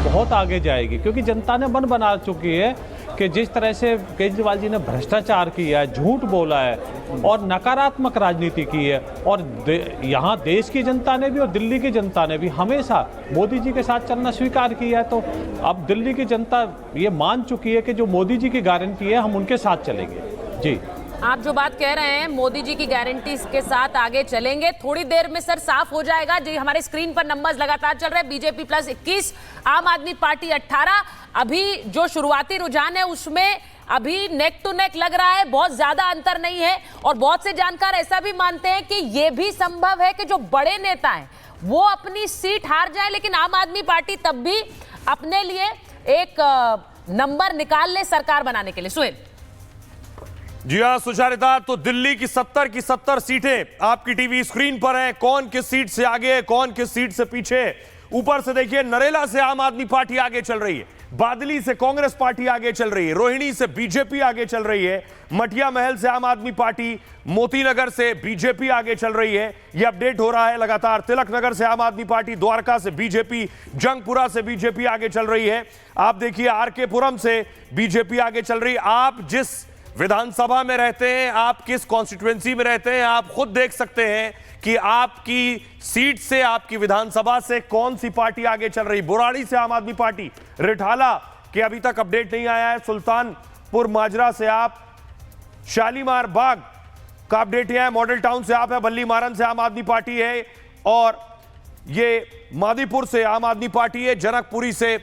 बहुत आगे जाएगी, क्योंकि जनता ने मन बना चुकी है कि जिस तरह से केजरीवाल जी ने भ्रष्टाचार किया है, झूठ बोला है और नकारात्मक राजनीति की है, और यहाँ देश की जनता ने भी और दिल्ली की जनता ने भी हमेशा मोदी जी के साथ चलना स्वीकार किया है। तो अब दिल्ली की जनता ये मान चुकी है कि जो मोदी जी की गारंटी है हम उनके साथ चलेंगे। जी, आप जो बात कह रहे हैं मोदी जी की गारंटी के साथ आगे चलेंगे, थोड़ी देर में सर साफ हो जाएगा। जी, हमारे स्क्रीन पर नंबर्स लगातार चल रहे हैं। बीजेपी प्लस 21, आम आदमी पार्टी 18। अभी जो शुरुआती रुझान है उसमें अभी नेक टू नेक लग रहा है, बहुत ज्यादा अंतर नहीं है। और बहुत से जानकार ऐसा भी मानते हैं कि यह भी संभव है कि जो बड़े नेता हैं वो अपनी सीट हार जाए, लेकिन आम आदमी पार्टी तब भी अपने लिए एक नंबर निकाल ले सरकार बनाने के लिए। सुहेल। जी हाँ सुचारिता, तो दिल्ली की 70 की 70 सीटें आपकी टीवी स्क्रीन पर हैं। कौन किस सीट से आगे है, कौन किस सीट से पीछे। ऊपर से देखिए, नरेला से आम आदमी पार्टी आगे चल रही है, बादली से कांग्रेस पार्टी आगे चल रही है, रोहिणी से बीजेपी आगे चल रही है, मटिया महल से आम आदमी पार्टी, मोती नगर से बीजेपी आगे चल रही है। यह अपडेट हो रहा है लगातार। तिलक नगर से आम आदमी पार्टी, द्वारका से बीजेपी, जंगपुरा से बीजेपी आगे चल रही है। आप देखिए, आरके पुरम से बीजेपी आगे चल रही है। आप जिस विधानसभा में रहते हैं, आप किस कॉन्स्टिट्यूएंसी में रहते हैं, आप खुद देख सकते हैं कि आपकी सीट से, आपकी विधानसभा से कौन सी पार्टी आगे चल रही। बुराड़ी से आम आदमी पार्टी, रिठाला के अभी तक अपडेट नहीं आया है, सुल्तानपुर माजरा से आप, शालीमार बाग का अपडेट है, मॉडल टाउन से आप है, बल्ली मारन से आम आदमी पार्टी है, और ये मादीपुर से आम आदमी पार्टी है, जनकपुरी से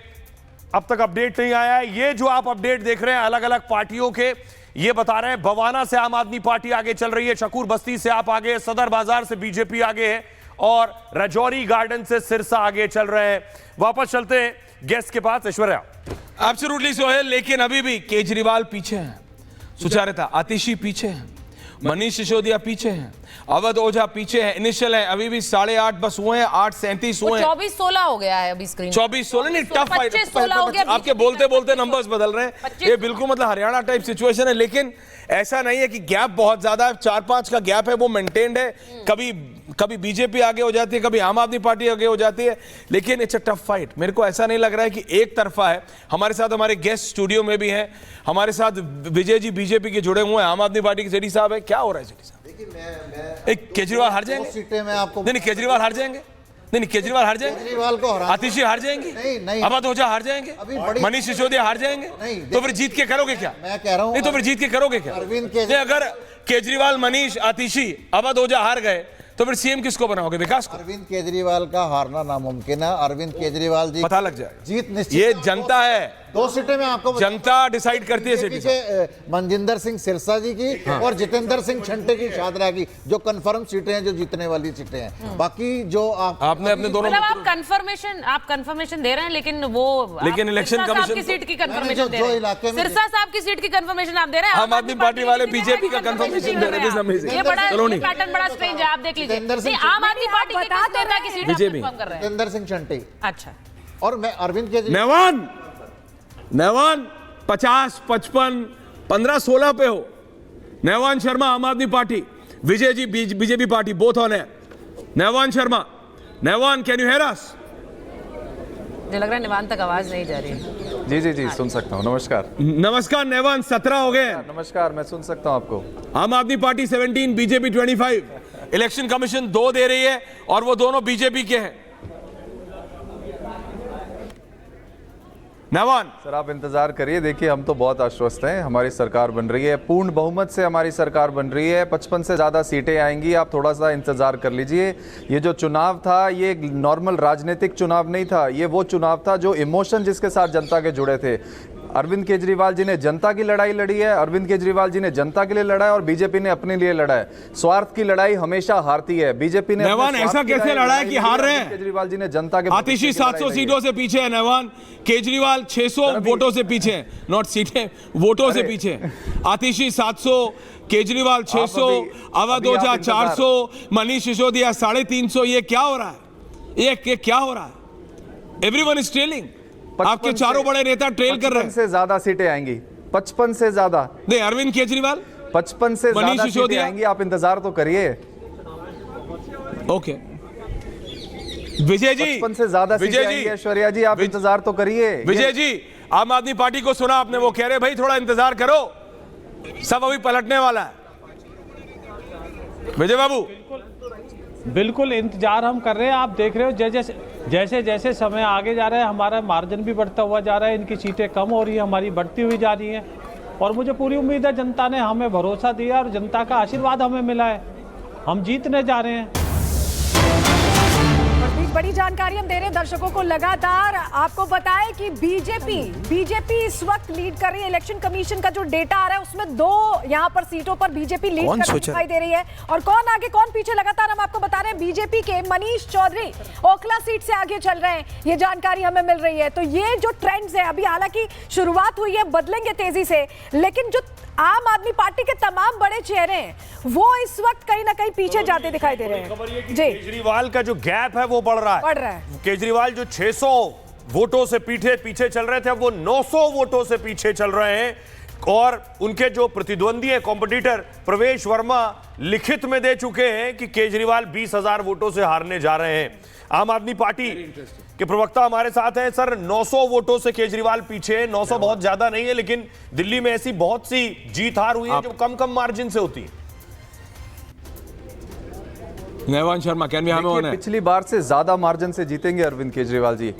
अब तक अपडेट नहीं आया है। ये जो आप अपडेट देख रहे हैं अलग अलग पार्टियों के, ये बता रहे हैं बवाना से आम आदमी पार्टी आगे चल रही है, शकूर बस्ती से आप आगे, सदर बाजार से बीजेपी आगे है, और राजौरी गार्डन से सिरसा आगे चल रहे हैं। वापस चलते हैं गेस्ट के पास। ऐश्वर्या। एब्सोल्युटली सोहेल, लेकिन अभी भी केजरीवाल पीछे हैं, सुचारिता आतिशी पीछे हैं, मनीष सिसोदिया पीछे हैं, अवध ओझा पीछे हैं। इनिशियल है, अभी भी 8:30 बस हुए हैं, 8:37 हुए हैं। 24-16 हो गया है अभी स्क्रीन। 24-16 नहीं, टफ फाइट। 25-16 हो गया। आपके बोलते बोलते नंबर्स बदल रहे हैं। ये बिल्कुल मतलब हरियाणा टाइप सिचुएशन है, लेकिन ऐसा नहीं है कि गैप बहुत ज्यादा है। 4-5 का गैप है, वो मेंटेन्ड है। कभी बीजेपी आगे हो जाती है, कभी आम आदमी पार्टी आगे हो जाती है, लेकिन इट्स अ टफ फाइट। मेरे को ऐसा नहीं लग रहा है कि एक तरफा है। हमारे साथ हमारे गेस्ट स्टूडियो में भी हैं, हमारे साथ विजय जी बीजेपी के जुड़े हुए हैं, आम आदमी पार्टी के जेडी साहब है। क्या हो रहा है जेडी साहब? एक केजरीवाल हार जाएंगे, सीटें में आपको नहीं केजरीवाल हार जाएंगे, नहीं केजरीवाल हार जाएंगे, केजरीवाल को हरा, आतिशी हार जाएंगी, नहीं अवध ओझा हार जाएंगे, मनीष सिसोदिया हार जाएंगे, तो फिर जीत के करोगे क्या? मैं कह रहा हूं, नहीं तो फिर जीत के करोगे क्या? अरविंद नहीं, अगर केजरीवाल, मनीष, आतिशी, अवध ओझा हार गए तो फिर सीएम किसको बनाओगे? विकास को? अरविंद केजरीवाल का हारना नामुमकिन है। अरविंद केजरीवाल जी पता लग जाएगा, जीत निश्चित। ये जनता है, 2 सीटें में आपको जनता डिसाइड करती है। सिटी मनजिंदर सिंह सिरसा जी की और जितेंद्र सिंह छंटे की, शादरा की, जो कंफर्म सीटें हैं, जो जीतने वाली सीटें हैं। बाकी जो आपने अपने दोनों, मतलब आप कंफर्मेशन दे रहे हैं, लेकिन इलेक्शन कमीशन की सीट की कंफर्मेशन दे जो रहे हैं। इलाके में सिरसा साहब की सीट की कंफर्मेशन आप दे रहे हैं, आम आदमी पार्टी वाले बीजेपी का कंफर्मेशन दे रहे हैं। ये बड़ा पैटर्न बड़ा स्ट्रेंज है, आप देख लीजिए। आम आदमी पार्टी के किस नेता की सीट बीजेपी कंफर्म कर रहे हैं? जितेंद्र सिंह छंटे। अच्छा, और मैं अरविंद केजरीवाल नैवान 50, 55, 15, 16 पे हो। नैवान Sharma Aam Aadmi Party, Vijay ji BJP party, both on है। Naveen Sharma, Naveen can you hear us? मुझे लग रहा है निवान तक आवाज नहीं जा रही है। जी जी जी, सुन सकता हूँ। नमस्कार। नमस्कार नैवान, 17 हो गए। नमस्कार, मैं सुन सकता हूँ आपको। आम Aadmi party 17, BJP 25। Election commission 2 दे रही है और वो दोनों बीजेपी के हैं। नवान सर, आप इंतजार करिए, देखिए हम तो बहुत आश्वस्त हैं, हमारी सरकार बन रही है, पूर्ण बहुमत से हमारी सरकार बन रही है, 55 से ज़्यादा सीटें आएंगी। आप थोड़ा सा इंतजार कर लीजिए। ये जो चुनाव था, ये नॉर्मल राजनीतिक चुनाव नहीं था, ये वो चुनाव था जो इमोशन जिसके साथ जनता के जुड़े थे। अरविंद केजरीवाल जी ने जनता की लड़ाई लड़ी है, अरविंद केजरीवाल जी ने जनता के लिए लड़ा है, और बीजेपी ने अपने लिए लड़ा है। स्वार्थ की लड़ाई हमेशा हारती है। बीजेपी ने ऐसा कैसे लड़ा है कि हार रहे हैं? केजरीवाल जी ने जनता के, आतिशी 700 सीटों से पीछे है नवान, केजरीवाल 600 वोटों से पीछे है, नॉट सीटें, वोटों से पीछे है। आतिशी 700, केजरीवाल 600, अवध ओझा 400, मनीष सिसोदिया 350। ये क्या हो रहा है? ये क्या हो रहा है? Everyone is trailing. आपके चारों बड़े नेता ट्रेल कर रहे हैं। 55 से ज्यादा सीटें आएंगी, 55 से ज्यादा नहीं। अरविंद केजरीवाल 55 से मनीष सिसोदिया आएंगी, आप इंतजार तो करिए। ओके, विजय जी, 55 से ज्यादा सीटें विजय जी, आएंगी ऐश्वर्या जी, आप इंतजार तो करिए। विजय जी, आम आदमी पार्टी को सुना आपने, वो कह रहे भाई थोड़ा इंतजार करो, सब अभी पलटने वाला है। विजय बाबू, बिल्कुल इंतजार हम कर रहे हैं। आप देख रहे हो जैसे जैसे समय आगे जा रहा है हमारा मार्जिन भी बढ़ता हुआ जा रहा है, इनकी सीटें कम हो रही है, हमारी बढ़ती हुई जा रही हैं। और मुझे पूरी उम्मीद है जनता ने हमें भरोसा दिया और जनता का आशीर्वाद हमें मिला है, हम जीतने जा रहे हैं। बड़ी जानकारी हम दे रहे हैं दर्शकों को लगातार। आपको बताएं कि बीजेपी इस वक्त लीड कर रही है। इलेक्शन कमीशन का जो डेटा आ रहा है उसमें 2 यहां पर सीटों पर बीजेपी लीड करती दिखाई दे रही है। और कौन आगे कौन पीछे लगातार हम आपको बता रहे हैं। बीजेपी के मनीष चौधरी ओखला सीट से आगे चल रहे हैं, ये जानकारी हमें मिल रही है। तो ये जो ट्रेंड्स है, अभी हालांकि शुरुआत हुई है, बदलेंगे तेजी से, लेकिन जो आम आदमी पार्टी के तमाम बड़े चेहरे हैं वो इस वक्त कहीं ना कहीं पीछे जाते दिखाई दे रहे हैं। जी, केजरीवाल का जो गैप है वो बढ़ रहा है। केजरीवाल जो 600 वोटों से पीछे चल रहे थे, अब वो 900 वोटों से पीछे चल रहे हैं। और उनके जो प्रतिद्वंदी है, कॉम्पिटिटर प्रवेश वर्मा, लिखित में दे चुके हैं कि केजरीवाल 20,000 वोटों से हारने जा रहे हैं। आम आदमी पार्टी के प्रवक्ता हमारे साथ हैं। सर, 900 वोटों से केजरीवाल पीछे है। 900 बहुत ज्यादा नहीं है, लेकिन दिल्ली में ऐसी बहुत सी जीत हार हुई है जो कम मार्जिन से होती है। Naveen Sharma, can we have on? पिछली बार से ज्यादा मार्जिन से जीतेंगे अरविंद केजरीवाल जी।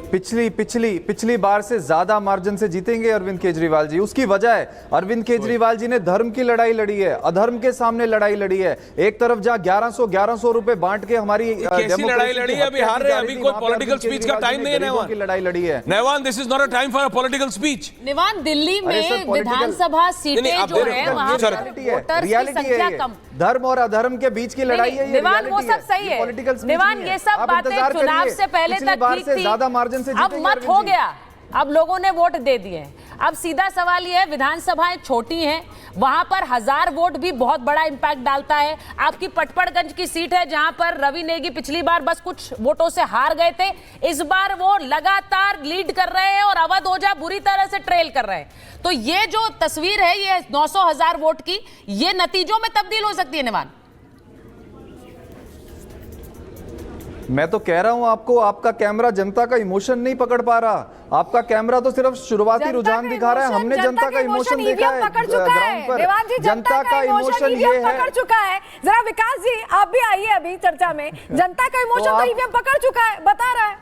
पिछली बार से ज्यादा मार्जिन से जीतेंगे अरविंद केजरीवाल जी। उसकी वजह है, अरविंद केजरीवाल जी ने धर्म की लड़ाई लड़ी है, अधर्म के सामने लड़ाई लड़ी है। एक तरफ जहां 1100 रुपए बांट के हमारी कैसी लड़ाई लड़ी है? अभी हार रहे हैं, अभी कोई पॉलिटिकल स्पीच का टाइम नहीं है। नैवान की लड़ाई लड़ी है। Naveen, this is not a time for a political speech. Naveen, Delhi में विधानसभा सीटें जो है वहां पर वोटर्स की संख्या कम, धर्म और अधर्म के बीच की लड़ाई है। निवान, वो सब सही है। निवान, ये सब बातें चुनाव से पहले तक ठीक थी, ज्यादा मार्जिन से अब मत हो गया, अब लोगों ने वोट दे दिए। अब सीधा सवाल ये है, विधानसभाएं छोटी हैं, वहां पर 1000 वोट भी बहुत बड़ा इंपैक्ट डालता है। आपकी पटपड़गंज की सीट है जहां पर रवि नेगी पिछली बार बस कुछ वोटों से हार गए थे, इस बार वो लगातार लीड कर रहे हैं और अवध ओझा बुरी तरह से ट्रेल कर रहे हैं। तो ये जो तस्वीर है, ये 900,000 वोट की, ये नतीजों में तब्दील हो सकती है। निवान, मैं तो कह रहा हूं आपको, आपका कैमरा जनता का इमोशन नहीं पकड़ पा रहा। आपका कैमरा तो सिर्फ शुरुआती रुझान दिखा रहा है। हमने जनता का इमोशन देखा है ग्राउंड पर। जनता का इमोशन ये है, पकड़ चुका है। जरा विकास जी, आप भी आइए अभी चर्चा में। जनता का इमोशन तो ईवीएम पकड़ चुका है, बता रहा है।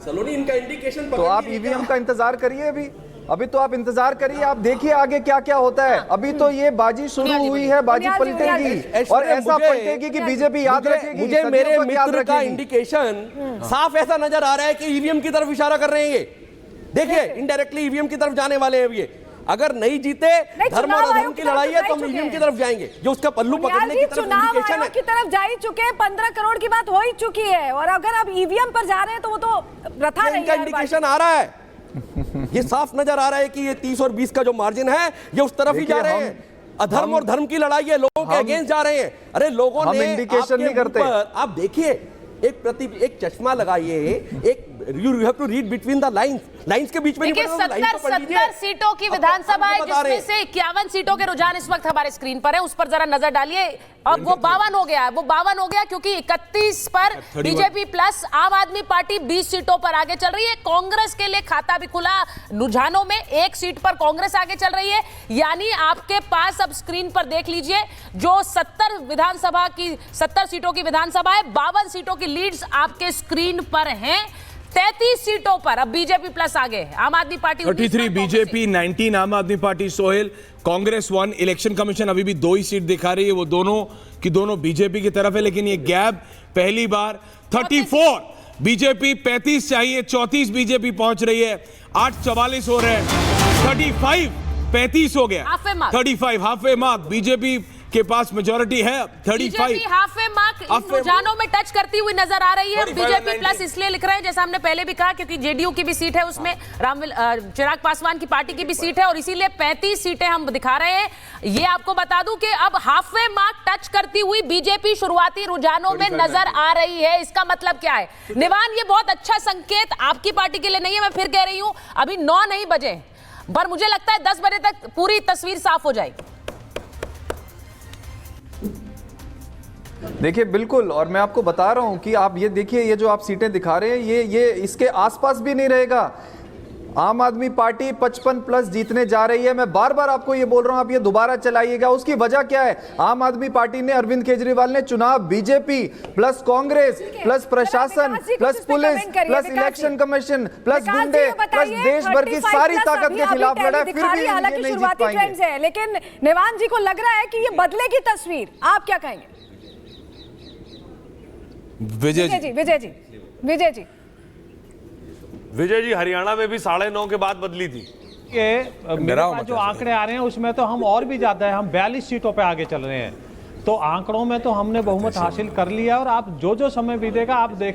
सलोनी, इनका इंडिकेशन तो आप ईवीएम का इंतजार करिए। अभी तो आप इंतजार करिए, आप देखिए आगे क्या क्या होता है। अभी तो ये बाजी शुरू हुई है, बाजी पलटेगी और ऐसा पलटेगी कि बीजेपी याद रखेगी। मुझे मेरे मित्र का इंडिकेशन साफ ऐसा नजर आ रहा है कि ईवीएम की तरफ इशारा कर रहे हैं। ये देखिए, इनडायरेक्टली ईवीएम की तरफ जाने वाले हैं ये। अगर नहीं जीते, धर्म और अधर्म की लड़ाई है, तो हम ईवीएम की तरफ जाएंगे, जो उसका पल्लू पकड़ने की तरफ इंडिकेशन है। की तरफ जा ही चुके हैं, 15 करोड़ की बात हो ही चुकी है। और अगर आप ईवीएम पर जा रहे हैं तो वो तो प्रथा नहीं है। इंडिकेशन आ रहा है, ये साफ नजर आ रहा है कि ये 30 और 20 का जो मार्जिन है, ये उस तरफ ही जा रहे हैं। अधर्म और धर्म की लड़ाई है, लोगों के अगेंस्ट जा रहे हैं। अरे लोगों ने इंडिकेशन नहीं करते। आप देखिए, एक चश्मा लगाइए, एक you have to read between the lines के बीच में। देखिए, 70 सीटों की विधानसभा है, जिसमें से 51 सीटों के रुझान इस वक्त हमारे स्क्रीन पर है, उस पर जरा नजर डालिए। अब वो 52 हो गया है, वो 52 हो गया क्योंकि 31 पर बीजेपी प्लस आम आदमी पार्टी 20 सीटों पर आगे चल रही है। कांग्रेस के लिए खाता भी खुला रुझानों में, 1 सीट पर कांग्रेस आगे चल रही है। यानी आपके पास अब स्क्रीन पर देख लीजिए, जो 70 सीटों की विधानसभा है, 52 सीटों की लीड्स आपके स्क्रीन पर हैं। 33 सीटों पर अब बीजेपी प्लस आगे है। आम आदमी पार्टी 33 बीजेपी, 19 आम Aadmi party. Sohail, Congress 1। Election commission अभी भी 2 ही सीट दिखा रही है, वो दोनों की दोनों बीजेपी की तरफ है। लेकिन ये गैप पहली बार 34 बीजेपी, 35 चाहिए, 34 बीजेपी पहुंच रही है। 8:44 हो रहे हैं, 35 35 हो गया, 35 हाफ वे मार्क बीजेपी के पास मेजॉरिटी है। 35 हाफ वे मार्क इन रुझानों में टच करती हुई नजर आ रही है। बीजेपी प्लस इसलिए लिख रहे हैं, जैसा हमने पहले भी कहा, क्योंकि जेडीयू की भी सीट है, उसमें चिराग पासवान की पार्टी की भी सीट है, और इसीलिए 35 सीटें हम दिखा रहे हैं। ये आपको बता दूं कि अब हाफ वे मार्क टच करती हुई बीजेपी शुरुआती रुझानों में नजर आ रही है। इसका मतलब क्या है निवान? ये बहुत अच्छा संकेत आपकी पार्टी के लिए नहीं है। मैं फिर कह रही हूं, अभी 9 नहीं बजे, पर मुझे लगता है 10 बजे तक पूरी तस्वीर साफ हो जाएगी। देखिए बिल्कुल, और मैं आपको बता रहा हूं कि आप ये देखिए, ये जो आप सीटें दिखा रहे हैं, ये इसके आसपास भी नहीं रहेगा। आम आदमी पार्टी 55 प्लस जीतने जा रही है। मैं बार बार आपको ये बोल रहा हूं, आप ये दोबारा चलाइएगा। उसकी वजह क्या है? आम आदमी पार्टी ने, अरविंद केजरीवाल ने चुनाव बीजेपी प्लस कांग्रेस प्लस प्रशासन plus police plus election commission plus गुंडे प्लस देश भर की सारी ताकत के खिलाफ लड़ा, फिर भी हालांकि शुरुआती ट्रेंड्स है, लेकिन नेवान जी को लग रहा है कि ये बदलेगी तस्वीर। आप क्या कहेंगे? विजय जी विजय जी, हरियाणा में भी 9:30 के बाद बदली थी। मेरे पास जो आंकड़े आ रहे हैं उसमें तो हम और भी ज्यादा है, हम 42 सीटों पे आगे चल रहे हैं। तो आंकड़ों में तो हमने बहुमत हासिल कर लिया, और आप जो समय बीतेगा आप देख